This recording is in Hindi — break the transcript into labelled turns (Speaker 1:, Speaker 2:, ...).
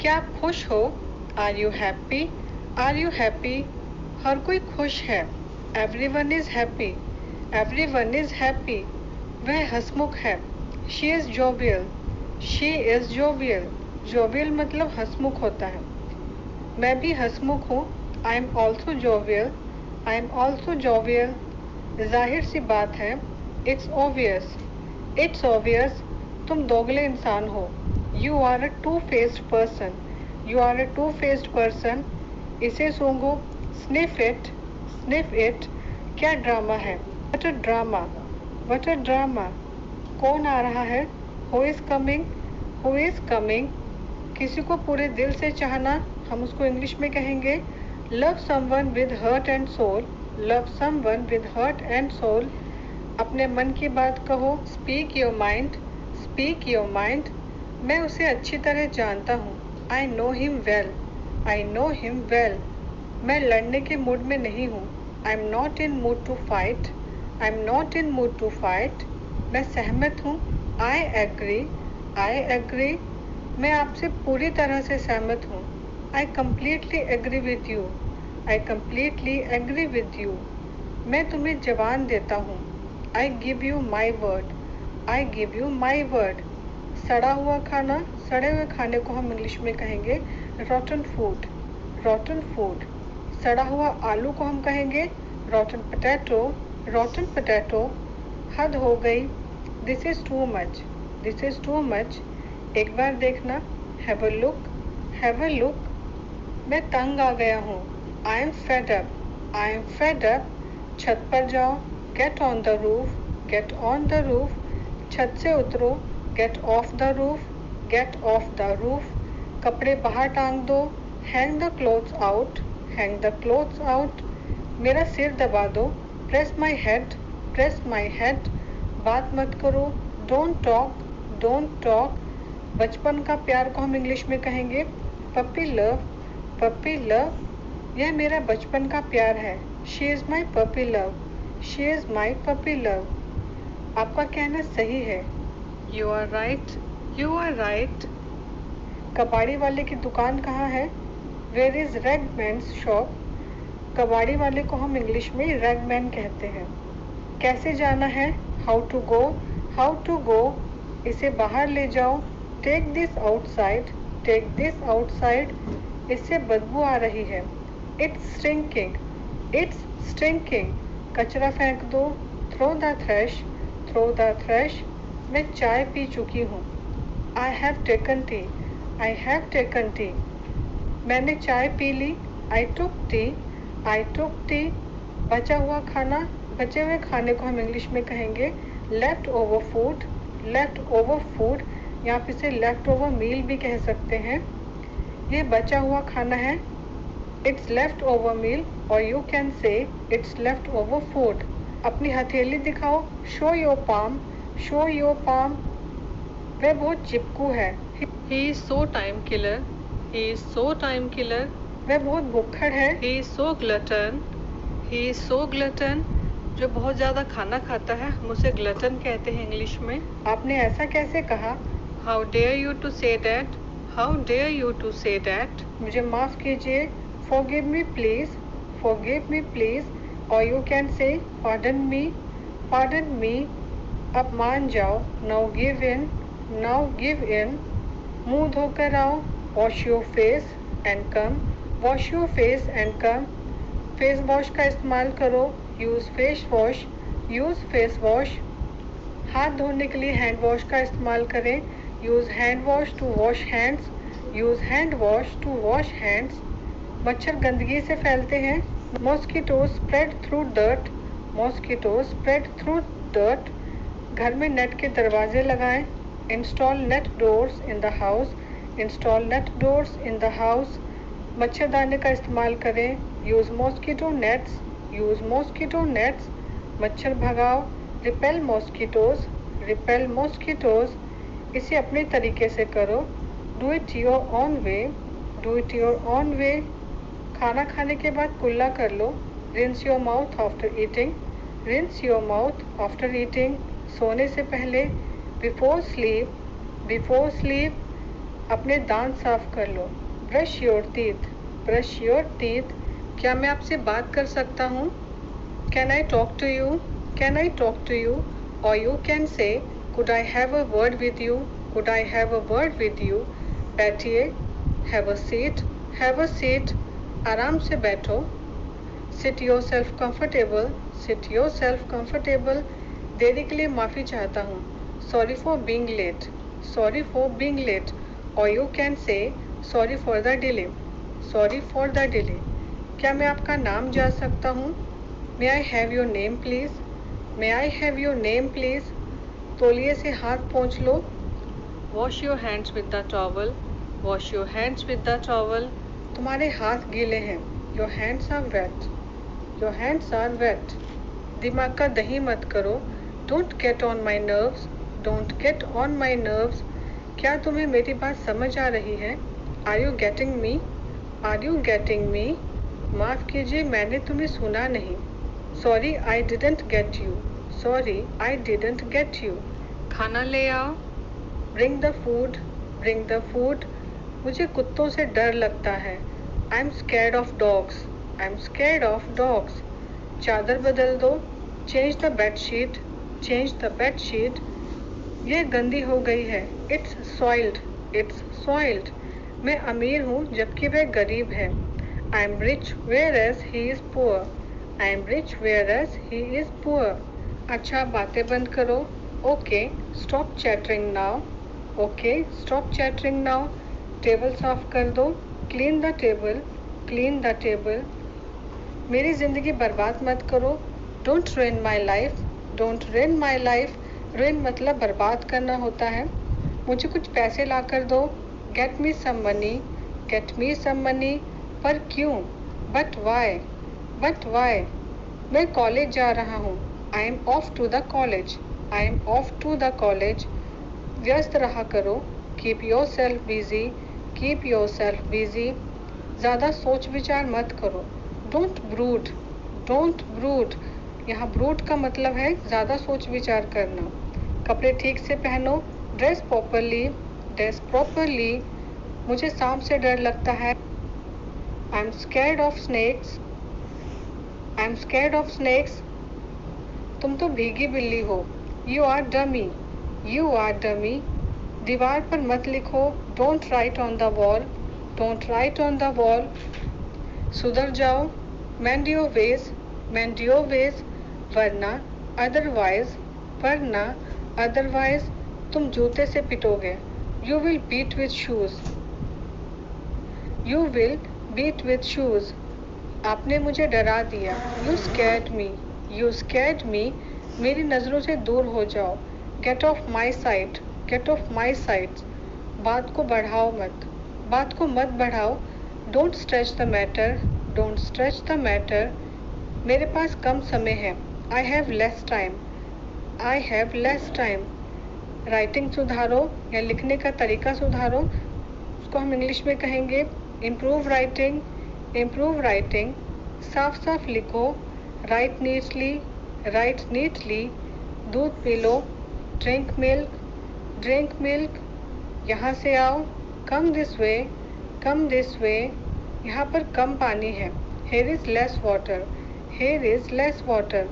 Speaker 1: क्या आप खुश हो? Are you happy? Are you happy? हर कोई खुश है। Everyone is happy. Everyone is happy. वह हंसमुख है। She is jovial. She is jovial. Jovial मतलब हंसमुख होता है। मैं भी हंसमुख हूँ। I am also jovial. I am also jovial. जाहिर सी बात है। It's obvious. It's obvious. तुम दोगले इंसान हो। You are a two faced person. You are a two faced person. इसे सूंघो। Sniff it. Sniff it. क्या ड्रामा है? What a drama. What a drama. कौन आ रहा है? Who is coming? Who is coming. किसी को पूरे दिल से चाहना, हम उसको इंग्लिश में कहेंगे love someone with heart and soul. Love someone with heart and soul. अपने मन की बात कहो। Speak your mind. Speak your mind. मैं उसे अच्छी तरह जानता हूँ। I know him well. I know him well. मैं लड़ने के मूड में नहीं हूँ। I am not in mood to fight. I am not in mood to fight. मैं सहमत हूँ। I agree. I agree. मैं आपसे पूरी तरह से सहमत हूँ। I completely agree with you. I completely agree with you. मैं तुम्हें जवान देता हूँ। I give you my word. I give you my word. सड़ा हुआ खाना, सड़े हुए खाने को हम इंग्लिश में कहेंगे रॉटन फूड। रॉटन फूड। सड़ा हुआ आलू को हम कहेंगे रॉटन पोटैटो। रॉटन पोटैटो। हद हो गई। This is too much. This is too much. एक बार देखना। Have a look. Have a look. मैं तंग आ गया हूँ। I am fed up. I am fed up. छत पर जाओ। Get on the roof. Get on the roof. छत से उतरो। Get off the roof. Get off the roof. कपड़े बाहर टांग दो। Hang the clothes out. Hang the clothes out. मेरा सिर दबा दो। Press my head. Press my head. बात मत करो। Don't talk. Don't talk. बचपन का प्यार को हम इंग्लिश में कहेंगे पप्पी लव। पप्पी लव। यह मेरा बचपन का प्यार है। She is my puppy love. She is my puppy love. आपका कहना सही है। You are right. You are right. कबाड़ी वाले की दुकान कहाँ है? Where is ragman's shop? कबाड़ी वाले को हम इंग्लिश में रैगमैन कहते हैं। कैसे जाना है? How to go. How to go. इसे बाहर ले जाओ। Take this outside. Take this outside. इससे बदबू आ रही है। It's stinking. It's stinking. कचरा फेंक दो। Throw the trash. Throw the trash. मैं चाय पी चुकी हूँ। I have taken tea. I have taken tea. मैंने चाय पी ली। I took tea. I took tea. बचा हुआ खाना, बचे हुए खाने को हम इंग्लिश में कहेंगे left over food. Left over food या आप इसे लेफ्ट ओवर मील भी कह सकते हैं। ये बचा हुआ खाना है। इट्स लेफ्ट ओवर मील और यू कैन से इट्स लेफ्ट ओवर फूड। अपनी हथेली दिखाओ। Show your palm. Show your palm. वह बहुत चिपकू है। He is so time killer. He is so time killer. वह बहुत भुक्खड़ है। He is so glutton. He is so glutton. जो बहुत ज़्यादा खाना खाता है हम उसे ग्लटन कहते हैं इंग्लिश में। आपने ऐसा कैसे कहा? How dare you to say that. How dare you to say that. मुझे माफ़ कीजिए। Forgive me please. Forgive me please. और you can say pardon me. Pardon me. अब मान जाओ। Now give in. Now give in. मुंह धोकर आओ। Wash your face and come. Wash your face and come. Face wash का इस्तेमाल करो। Use face wash. Use face wash. हाथ धोने के लिए हैंड वॉश का इस्तेमाल करें। Use hand wash to wash hands. Use hand wash to wash hands. मच्छर गंदगी से फैलते हैं। Mosquitoes spread through dirt. Mosquitoes spread through dirt. घर में नेट के दरवाजे लगाएं। Install net doors in the house. Install net doors in the house. मच्छरदानी का इस्तेमाल करें। Use mosquito nets. Use mosquito nets. मच्छर भगाओ। Repel mosquitoes. Repel mosquitoes. इसे अपने तरीके से करो। Do it your own way. Do it your own way. खाना खाने के बाद कुल्ला कर लो। Rinse your mouth after eating. Rinse your mouth after eating. सोने से पहले। Before sleep. Before sleep. अपने दांत साफ कर लो। Brush your teeth. Brush your teeth. क्या मैं आपसे बात कर सकता हूँ? Can I talk to you? Can I talk to you? और you can say could I have a word with you? Could I have a word with you? बैठिए। Have a seat. Have a seat. आराम से बैठो। Sit yourself comfortable. Sit yourself comfortable. देरी के लिए माफ़ी चाहता हूँ। Sorry for being late. Sorry for being late. और you can say sorry for the delay. Sorry for the delay. क्या मैं आपका नाम जान सकता हूँ? May I have your name please? May I have your name please? तौलिए से हाथ पोंछ लो। Wash your hands with the towel. Wash your hands with the towel. तुम्हारे हाथ गीले हैं। Your hands are wet. Your hands are wet. दिमाग का दही मत करो। Don't get on my nerves. Don't get on my nerves. क्या तुम्हें मेरी बात समझ आ रही है? Are you getting me? Are you getting me? माफ़ कीजिए, मैंने तुम्हें सुना नहीं। Sorry I didn't get you. Sorry I didn't get you. खाना ले आओ। Bring the food. Bring the food. मुझे कुत्तों से डर लगता है। I am scared of dogs. I am scared of dogs. चादर बदल दो। Change the bed sheet. Change the bed sheet. ये गंदी हो गई है। It's soiled. It's soiled. मैं अमीर हूँ जबकि वह गरीब है। I am rich whereas he is poor. I am rich whereas he is poor. अच्छा, बातें बंद करो। Okay stop chattering now. Okay stop chattering now. Table साफ कर दो। Clean the table. Clean the table. मेरी ज़िंदगी बर्बाद मत करो। Don't ruin my life. Don't ruin my life. Ruin मतलब बर्बाद करना होता है। मुझे कुछ पैसे ला कर दो। Get me some money. Get me some money. पर क्यों? But why? But why? मैं कॉलेज जा रहा हूँ। I am off to the college. I am off to the college. व्यस्त रहा करो। Keep yourself busy. Keep yourself busy. ज़्यादा सोच विचार मत करो। Don't brood. Don't brood. यहाँ ब्रूड का मतलब है ज़्यादा सोच विचार करना। कपड़े ठीक से पहनो। Dress properly. Dress properly. मुझे सांप से डर लगता है। I am scared of snakes. I am scared of snakes. तुम तो भीगी बिल्ली हो। You are dummy. You are dummy. दीवार पर मत लिखो। Don't write on the wall. Don't write on the wall. सुधर जाओ। Mend your ways. Mend your ways. वरना अदरवाइज। वरना अदरवाइज तुम जूते से पिटोगे। You will beat with shoes. You will beat with shoes. आपने मुझे डरा दिया। You scared me. You scared me. मेरी नज़रों से दूर हो जाओ। Get off my sight. Get off my sight. बात को बढ़ाओ मत। बात को मत बढ़ाओ। Don't stretch the matter. Don't stretch the matter. मेरे पास कम समय है। I have less time. I have less time. Writing सुधारो या लिखने का तरीका सुधारो। उसको हम इंग्लिश में कहेंगे इम्प्रूव राइटिंग। Improve writing. साफ साफ लिखो। Write neatly. Write neatly. दूध पी लो। Drink milk. Drink milk. यहाँ से आओ। Come this way. Come this way. यहाँ पर कम पानी है। Here is less water. Here is less water.